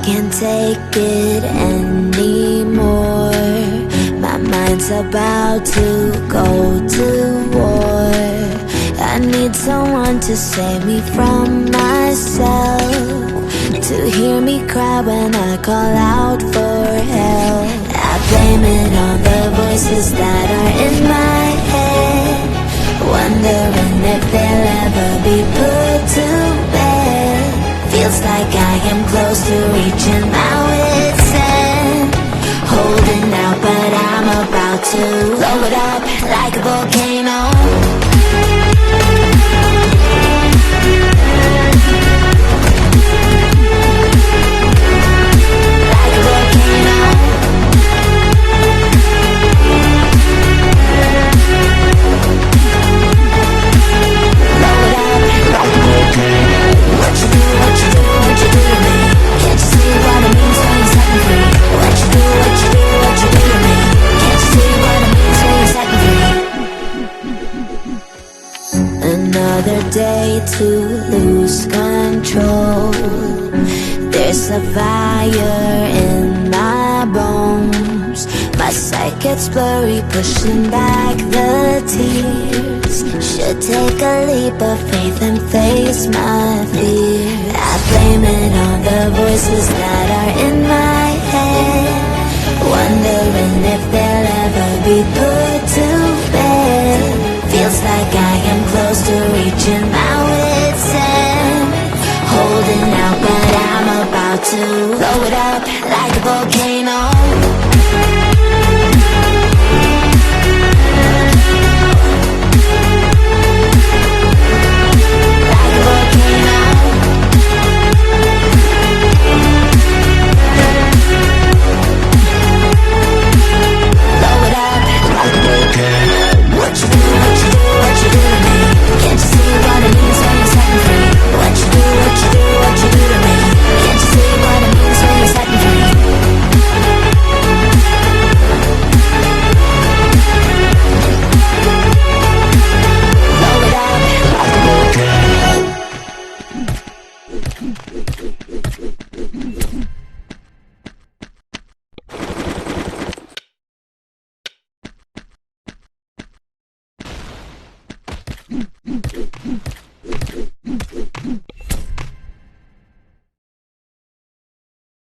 can't take it anymore. My mind's about to go to war. I need someone to save me from myself, to hear me cry when I call out for help. I blame it on the voices that are in my head, wondering if they'll ever be put to bed. Feels like I am close to reaching my wit's end, holding out but I'm about to blow it up like a volcano. Another day to lose control. There's a fire in my bones. My sight gets blurry, pushing back the tears. Should take a leap of faith and face my fear. I blame it on the voices that are in my head, wondering if